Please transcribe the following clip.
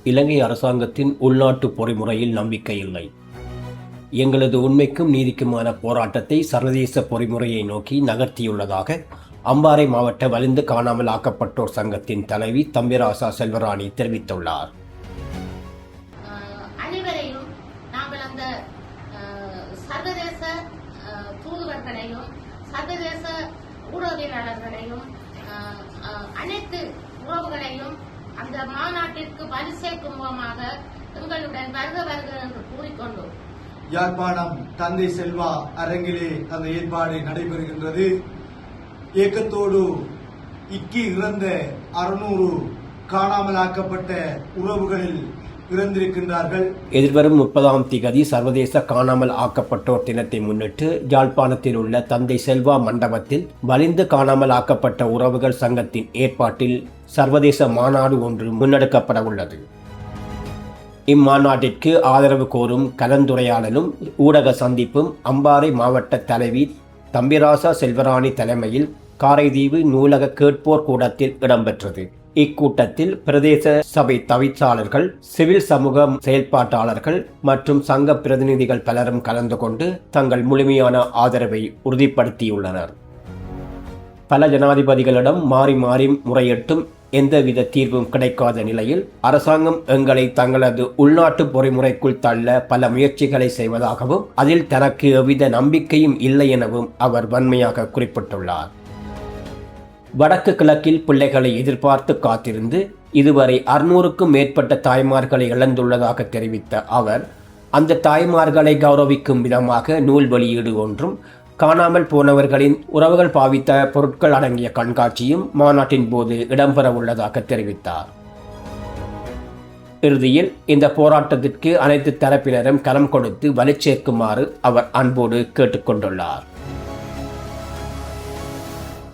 இலங்கை அரசாங்கத்தின் உள்நாட்டு பொறிமுறையில் நம்பிக்கை இல்லை. எங்களது உண்மைக்கும் நீதிக்குமான போராட்டத்தை சர்வதேச பொறிமுறையை நோக்கி நகர்த்தியுள்ளதாக அம்பாறை மாவட்ட வலிந்து காணாமல் ஆக்கப்பட்டோர் சங்கத்தின் தலைவி தம்பிராசா செல்வராணி தெரிவித்துள்ளார். அனைவரையும் நாங்கள் அந்த சர்வதேச தூதுவர்களையும் சர்வதேச ஊடகவியலாளர்களையும் அனைத்து உறவுகளையும் அந்த மாநாட்டிற்கு வலு சேர்க்கும் முகமாக எங்களுடன் வருக என்று கூறிக்கொண்டோம். யாழ்ப்பாணம் தந்தை செல்வா அரங்கிலே அந்த ஏற்பாடு நடைபெறுகின்றது. இயக்கத்தோடு இக்கி இறந்த 600 காணாமலாக்கப்பட்ட உறவுகளில் இறந்திருக்கின்றார்கள். எதிர்வரும் 30ஆம் திகதி சர்வதேச காணாமல் ஆக்கப்பட்டோர் தினத்தை முன்னிட்டு யாழ்ப்பாணத்தில் உள்ள தந்தை செல்வா மண்டபத்தில் வலிந்து காணாமல் ஆக்கப்பட்ட உறவுகள் சங்கத்தின் ஏற்பாட்டில் சர்வதேச மாநாடு ஒன்று முன்னெடுக்கப்பட உள்ளது. இம்மாநாட்டிற்கு ஆதரவு கோரும் கலந்துரையாடலும் ஊடக சந்திப்பும் அம்பாறை மாவட்ட தலைவி தம்பிராசா செல்வராணி தலைமையில் காரைதீவு நூலக கேட்போர் கூடத்தில் இடம்பெற்றது. இக்கூட்டத்தில் பிரதேச சபை தவிசாளர்கள், சிவில் சமூக செயல்பாட்டாளர்கள் மற்றும் சங்க பிரதிநிதிகள் பலரும் கலந்து கொண்டு தங்கள் முழுமையான ஆதரவை உறுதிப்படுத்தியுள்ளனர். பல ஜனாதிபதிகளிடம் மாறி மாறி முறையிட்டும் எந்தவித தீர்வும் கிடைக்காத நிலையில் அரசாங்கம் எங்களை தங்களது உள்நாட்டு பொறிமுறைக்குள் தள்ள பல முயற்சிகளை செய்வதாகவும் அதில் தனக்கு எவ்வித நம்பிக்கையும் இல்லை எனவும் அவர் வன்மையாக குறிப்பிட்டுள்ளார். வடக்கு கிழக்கில் பிள்ளைகளை எதிர்பார்த்து காத்திருந்து இதுவரை 600க்கும் மேற்பட்ட தாய்மார்களை இழந்துள்ளதாக தெரிவித்த அவர், அந்த தாய்மார்களை கௌரவிக்கும் விதமாக நூல் வெளியீடு ஒன்றும் காணாமல் போனவர்களின் உறவுகள் பாவித்த பொருட்கள் அடங்கிய கண்காட்சியும் மாநாட்டின் போது இடம்பெற உள்ளதாக தெரிவித்தார். இறுதியில் இந்த போராட்டத்திற்கு அனைத்து தரப்பினரும் கரம் கொடுத்து வலுச்சேர்க்குமாறு அவர் அன்போடு கேட்டுக்கொண்டுள்ளார்.